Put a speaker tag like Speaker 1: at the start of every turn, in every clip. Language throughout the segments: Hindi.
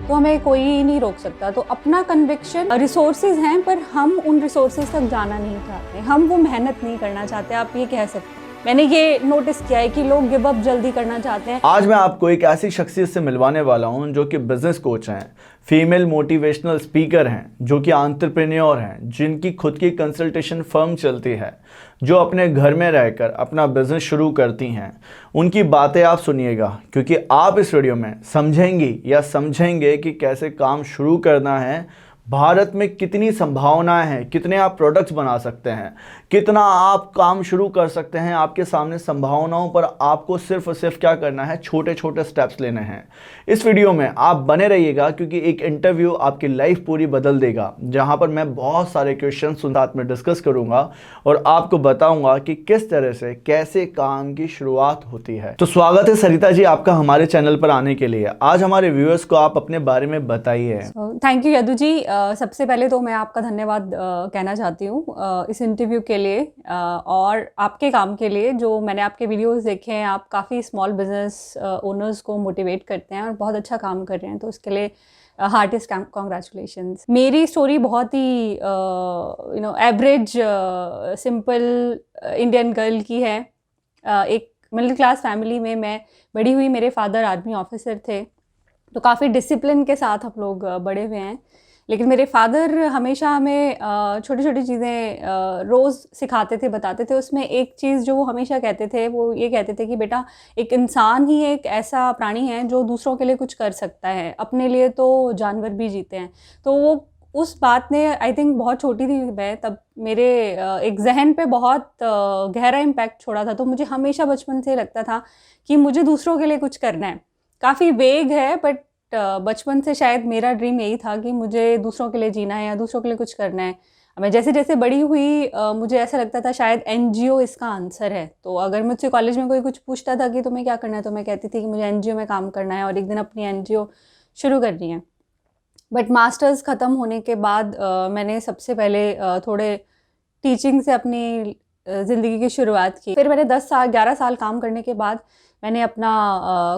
Speaker 1: तो हमें कोई नहीं रोक सकता। तो अपना कन्विक्शन, रिसोर्सेज हैं पर हम उन रिसोर्सेज तक जाना नहीं चाहते, हम वो मेहनत नहीं करना चाहते, आप ये कह सकते हैं। मैंने ये नोटिस किया है कि लोग गिव अप जल्दी करना चाहते हैं।
Speaker 2: आज मैं आपको एक ऐसी शख्सियत से मिलवाने वाला हूं जो कि बिजनेस कोच हैं, फीमेल मोटिवेशनल स्पीकर हैं, जो कि एंटरप्रेन्योर हैं, जिनकी खुद की कंसल्टेशन फर्म चलती है, जो अपने घर में रहकर अपना बिजनेस शुरू करती हैं। उनकी बातें आप सुनिएगा, क्योंकि आप इस वीडियो में समझेंगे कि कैसे काम शुरू करना है, भारत में कितनी संभावनाएं हैं, कितने आप प्रोडक्ट्स बना सकते हैं, कितना आप काम शुरू कर सकते हैं। आपके सामने संभावनाओं पर आपको सिर्फ और सिर्फ क्या करना है, छोटे छोटे स्टेप्स लेने हैं। इस वीडियो में आप बने रहिएगा, क्योंकि एक इंटरव्यू आपकी लाइफ पूरी बदल देगा, जहां पर मैं बहुत सारे क्वेश्चन साथ में डिस्कस करूंगा और आपको बताऊंगा कि किस तरह से कैसे काम की शुरुआत होती है। तो स्वागत है सरिता जी आपका हमारे चैनल पर आने के लिए। आज हमारे व्यूअर्स को आप अपने बारे में बताइए।
Speaker 1: थैंक यू यदु जी। सबसे पहले तो मैं आपका धन्यवाद कहना चाहती हूँ इस इंटरव्यू के लिए और आपके काम के लिए। जो मैंने आपके वीडियोस देखे हैं, आप काफ़ी स्मॉल बिजनेस ओनर्स को मोटिवेट करते हैं और बहुत अच्छा काम कर रहे हैं, तो उसके लिए हार्टिएस्ट कॉन्ग्रेचुलेशंस। मेरी स्टोरी बहुत ही एवरेज सिंपल इंडियन गर्ल की है। एक मिडिल क्लास फैमिली में मैं बड़ी हुई। मेरे फादर आर्मी ऑफिसर थे, तो काफ़ी डिसिप्लिन के साथ हम लोग बड़े हुए हैं। लेकिन मेरे फादर हमेशा हमें छोटी छोटी चीज़ें रोज़ सिखाते थे, बताते थे। उसमें एक चीज़ जो वो हमेशा कहते थे, वो ये कहते थे कि बेटा, एक इंसान ही एक ऐसा प्राणी है जो दूसरों के लिए कुछ कर सकता है, अपने लिए तो जानवर भी जीते हैं। तो वो उस बात ने, आई थिंक बहुत छोटी थी मैं तब, मेरे एक जहन पे बहुत गहरा इम्पैक्ट छोड़ा था। तो मुझे हमेशा बचपन से लगता था कि मुझे दूसरों के लिए कुछ करना है। काफ़ी वेग है, बट बचपन से शायद मेरा ड्रीम यही था कि मुझे दूसरों के लिए जीना है या दूसरों के लिए कुछ करना है। मैं जैसे जैसे बड़ी हुई मुझे ऐसा लगता था शायद एनजीओ इसका आंसर है। तो अगर मुझसे कॉलेज में कोई कुछ पूछता था कि तुम्हें क्या करना है, तो मैं कहती थी कि मुझे एनजीओ में काम करना है और एक दिन अपनी एनजीओ शुरू करनी है। बट मास्टर्स ख़त्म होने के बाद मैंने सबसे पहले थोड़े टीचिंग से अपनी ज़िंदगी की शुरुआत की। फिर मैंने 11 साल काम करने के बाद मैंने अपना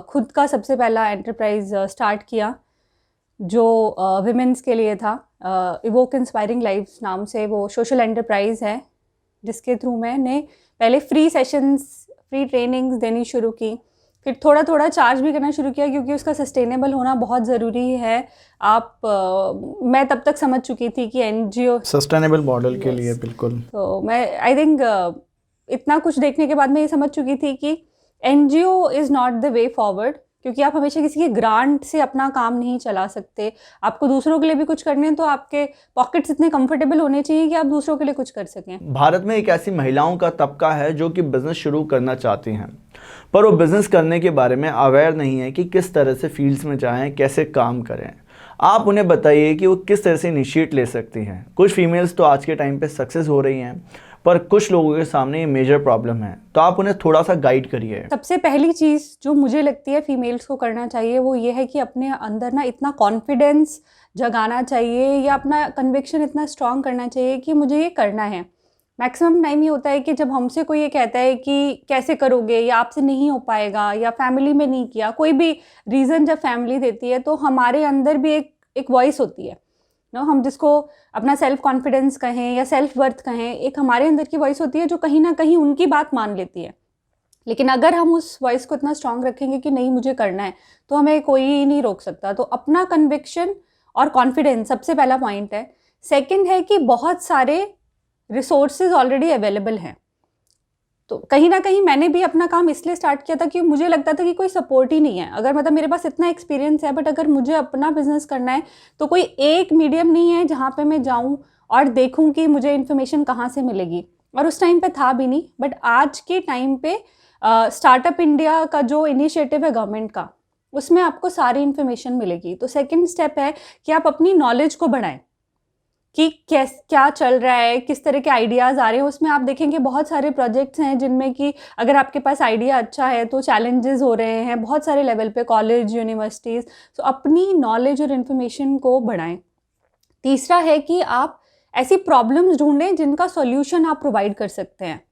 Speaker 1: खुद का सबसे पहला एंटरप्राइज़ स्टार्ट किया, जो विमेंस के लिए था। इवोक इंस्पायरिंग लाइव्स नाम से वो सोशल एंटरप्राइज़ है, जिसके थ्रू मैंने पहले फ्री सेशंस, फ्री ट्रेनिंग्स देनी शुरू की। फिर थोड़ा थोड़ा चार्ज भी करना शुरू किया, क्योंकि उसका सस्टेनेबल होना बहुत ज़रूरी है। मैं तब तक समझ चुकी थी कि एनजीओ
Speaker 2: सस्टेनेबल मॉडल के लिए बिल्कुल।
Speaker 1: तो मैं आई थिंक इतना कुछ देखने के बाद मैं ये समझ चुकी थी कि NGO is not the way forward, क्योंकि आप हमेशा किसी के ग्रांट से अपना काम नहीं चला सकते। आपको दूसरों के लिए भी कुछ करने हैं, तो आपके पॉकेट्स इतने कंफर्टेबल होने चाहिए कि आप दूसरों के लिए कुछ कर सकें।
Speaker 2: भारत में एक ऐसी महिलाओं का तबका है जो कि बिजनेस शुरू करना चाहती हैं, पर वो बिजनेस करने के बारे में अवेयर नहीं है कि किस तरह से फील्ड्स में जाएं, कैसे काम करें। आप उन्हें बताइए कि वो किस तरह से इनिशिएट ले सकती हैं। कुछ फीमेल्स तो आज के टाइम पे सक्सेस हो रही हैं, पर कुछ लोगों के सामने ये मेजर प्रॉब्लम है, तो आप उन्हें थोड़ा सा गाइड करिए।
Speaker 1: सबसे पहली चीज़ जो मुझे लगती है फीमेल्स को करना चाहिए, वो ये है कि अपने अंदर ना इतना कॉन्फिडेंस जगाना चाहिए या अपना कन्विक्शन इतना स्ट्रांग करना चाहिए कि मुझे ये करना है। मैक्सिमम टाइम ये होता है कि जब हमसे कोई ये कहता है कि कैसे करोगे, या आपसे नहीं हो पाएगा, या फैमिली में नहीं किया, कोई भी रीज़न जब फैमिली देती है, तो हमारे अंदर भी एक वॉइस होती है हम जिसको अपना सेल्फ कॉन्फिडेंस कहें या सेल्फ वर्थ कहें, एक हमारे अंदर की वॉइस होती है जो कहीं ना कहीं उनकी बात मान लेती है। लेकिन अगर हम उस वॉइस को इतना स्ट्रांग रखेंगे कि नहीं मुझे करना है, तो हमें कोई नहीं रोक सकता। तो अपना कन्विक्शन और कॉन्फिडेंस सबसे पहला पॉइंट है। सेकेंड है कि बहुत सारे रिसोर्सेज ऑलरेडी अवेलेबल हैं। तो कहीं ना कहीं मैंने भी अपना काम इसलिए स्टार्ट किया था कि मुझे लगता था कि कोई सपोर्ट ही नहीं है। अगर मतलब मेरे पास इतना एक्सपीरियंस है, बट अगर मुझे अपना बिजनेस करना है, तो कोई एक मीडियम नहीं है जहाँ पे मैं जाऊँ और देखूँ कि मुझे इन्फॉर्मेशन कहाँ से मिलेगी। और उस टाइम पे था भी नहीं। बट आज के टाइम पे स्टार्टअप इंडिया का जो इनिशिएटिव है गवर्नमेंट का, उसमें आपको सारी इन्फॉर्मेशन मिलेगी। तो सेकेंड स्टेप है कि आप अपनी नॉलेज को बढ़ाएं कि क्या चल रहा है, किस तरह के आइडियाज़ आ रहे हैं। उसमें आप देखेंगे बहुत सारे प्रोजेक्ट्स हैं जिनमें कि अगर आपके पास आइडिया अच्छा है तो चैलेंजेस हो रहे हैं बहुत सारे लेवल पे, कॉलेज, यूनिवर्सिटीज़। तो अपनी नॉलेज और इन्फॉर्मेशन को बढ़ाएं। तीसरा है कि आप ऐसी प्रॉब्लम्स ढूंढें जिनका सॉल्यूशन आप प्रोवाइड कर सकते हैं।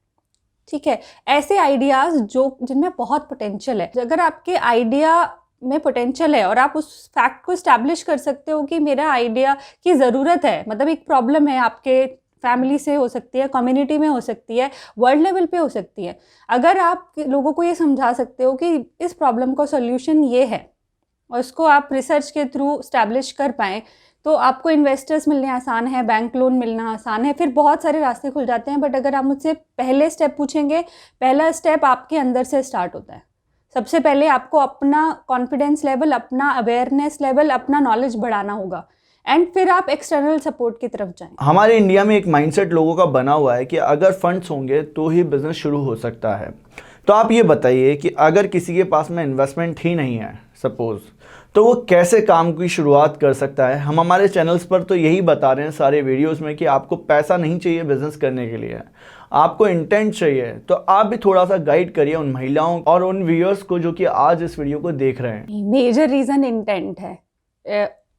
Speaker 1: ठीक है, ऐसे आइडियाज़ जिनमें बहुत पोटेंशियल है। अगर आपके आइडिया में पोटेंशियल है और आप उस फैक्ट को इस्टेब्लिश कर सकते हो कि मेरा आइडिया की ज़रूरत है, मतलब एक प्रॉब्लम है, आपके फैमिली से हो सकती है, कम्युनिटी में हो सकती है, वर्ल्ड लेवल पे हो सकती है। अगर आप लोगों को ये समझा सकते हो कि इस प्रॉब्लम का सॉल्यूशन ये है और उसको आप रिसर्च के थ्रू इस्टेब्लिश कर पाएँ, तो आपको इन्वेस्टर्स मिलने आसान है, बैंक लोन मिलना आसान है, फिर बहुत सारे रास्ते खुल जाते हैं। बट अगर आप मुझसे पहले स्टेप पूछेंगे, पहला स्टेप आपके अंदर से स्टार्ट होता है। सबसे पहले आपको अपना कॉन्फिडेंस लेवल, अपना अवेयरनेस लेवल, अपना नॉलेज बढ़ाना होगा एंड फिर आप एक्सटर्नल सपोर्ट की तरफ जाएं।
Speaker 2: हमारे इंडिया में एक माइंडसेट लोगों का बना हुआ है कि अगर फंड्स होंगे तो ही बिजनेस शुरू हो सकता है। तो आप ये बताइए कि अगर किसी के पास में इन्वेस्टमेंट ही नहीं है सपोज, तो वो कैसे काम की शुरुआत कर सकता है। हम हमारे चैनल्स पर तो यही बता रहे हैं सारे वीडियोस में कि आपको पैसा नहीं चाहिए बिजनेस करने के लिए, आपको इंटेंट चाहिए। तो आप भी थोड़ा सा गाइड करिए उन महिलाओं और उन व्यूअर्स को जो कि आज इस वीडियो को देख रहे हैं।
Speaker 1: मेजर रीज़न इंटेंट है।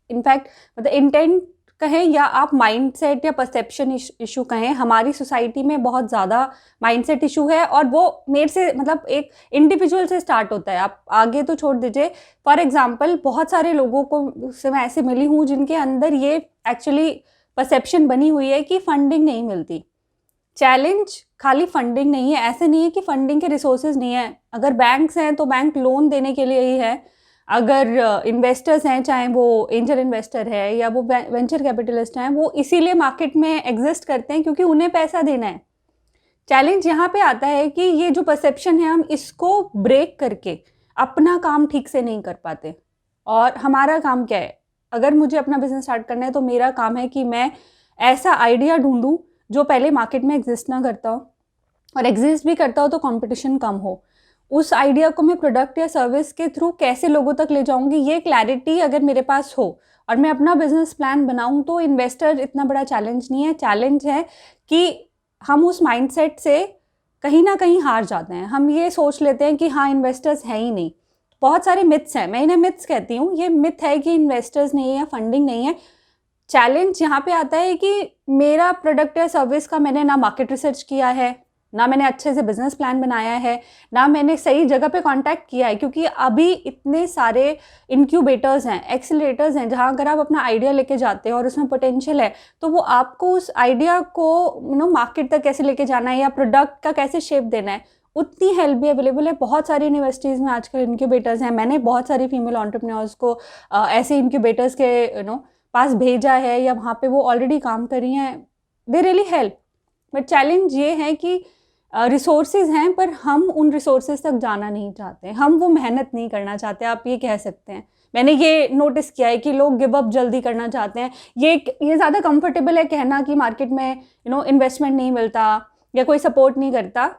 Speaker 1: इनफैक्ट मतलब इंटेंट कहें या आप माइंडसेट या परसेप्शन इशू कहें, हमारी सोसाइटी में बहुत ज़्यादा माइंडसेट इशू है और वो मेरे से मतलब एक इंडिविजुअल से स्टार्ट होता है, आप आगे तो छोड़ दीजिए। फॉर एग्जांपल बहुत सारे लोगों को से मैं ऐसे मिली हूँ जिनके अंदर ये एक्चुअली परसेप्शन बनी हुई है कि फंडिंग नहीं मिलती। चैलेंज खाली फंडिंग नहीं है, ऐसे नहीं है कि फंडिंग के रिसोर्सेज नहीं है। अगर बैंक्स हैं तो बैंक लोन देने के लिए ही है, अगर इन्वेस्टर्स हैं, चाहे वो एंजल इन्वेस्टर है या वो वेंचर कैपिटलिस्ट हैं, वो इसीलिए मार्केट में एग्जिस्ट करते हैं क्योंकि उन्हें पैसा देना है। चैलेंज यहाँ पे आता है कि ये जो परसेप्शन है हम इसको ब्रेक करके अपना काम ठीक से नहीं कर पाते। और हमारा काम क्या है, अगर मुझे अपना बिजनेस स्टार्ट करना है तो मेरा काम है कि मैं ऐसा आइडिया ढूंढूं जो पहले मार्केट में एग्जिस्ट ना करता हो, और एग्जिस्ट भी करता हो तो कंपटीशन कम हो। उस आइडिया को मैं प्रोडक्ट या सर्विस के थ्रू कैसे लोगों तक ले जाऊंगी, ये क्लैरिटी अगर मेरे पास हो और मैं अपना बिजनेस प्लान बनाऊं तो इन्वेस्टर इतना बड़ा चैलेंज नहीं है। चैलेंज है कि हम उस माइंडसेट से कहीं ना कहीं हार जाते हैं। हम ये सोच लेते हैं कि हाँ इन्वेस्टर्स हैं ही नहीं। बहुत सारे मिथ्स हैं, मैं इन्हें मिथ्स कहती हूँ। ये मिथ है कि इन्वेस्टर्स नहीं है या फंडिंग नहीं है। चैलेंज यहाँ पे आता है कि मेरा प्रोडक्ट या सर्विस का मैंने ना मार्केट रिसर्च किया है, ना मैंने अच्छे से बिजनेस प्लान बनाया है, ना मैंने सही जगह पे कांटेक्ट किया है। क्योंकि अभी इतने सारे इंक्यूबेटर्स हैं, एक्सीलरेटर्स हैं, जहाँ अगर आप अपना आइडिया लेके जाते हो और उसमें पोटेंशियल है तो वो आपको उस आइडिया को मार्केट तक कैसे लेके जाना है या प्रोडक्ट का कैसे शेप देना है, उतनी हेल्प भी अवेलेबल है। बहुत सारी यूनिवर्सिटीज़ में आजकल इंक्यूबेटर्स हैं। मैंने बहुत सारी फीमेल एंटरप्रेन्योर्स को ऐसे इंक्यूबेटर्स के पास भेजा है या वहाँ पे वो ऑलरेडी काम कर रही हैं। They really help. But challenge ये है कि रिसोर्सेज हैं पर हम उन रिसोर्सेज तक जाना नहीं चाहते, हम वो मेहनत नहीं करना चाहते, आप ये कह सकते हैं। मैंने ये नोटिस किया है कि लोग गिव अप जल्दी करना चाहते हैं। ये ज़्यादा कंफर्टेबल है कहना कि मार्केट में इन्वेस्टमेंट नहीं मिलता या कोई सपोर्ट नहीं करता,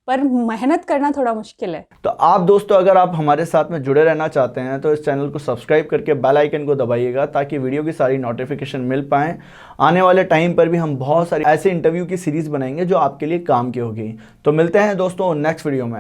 Speaker 1: पर मेहनत करना थोड़ा मुश्किल है।
Speaker 2: तो आप दोस्तों अगर आप हमारे साथ में जुड़े रहना चाहते हैं तो इस चैनल को सब्सक्राइब करके बेल आइकन को दबाइएगा ताकि वीडियो की सारी नोटिफिकेशन मिल पाएँ। आने वाले टाइम पर भी हम बहुत सारी ऐसे इंटरव्यू की सीरीज़ बनाएंगे जो आपके लिए काम की होगी। तो मिलते हैं दोस्तों नेक्स्ट वीडियो में।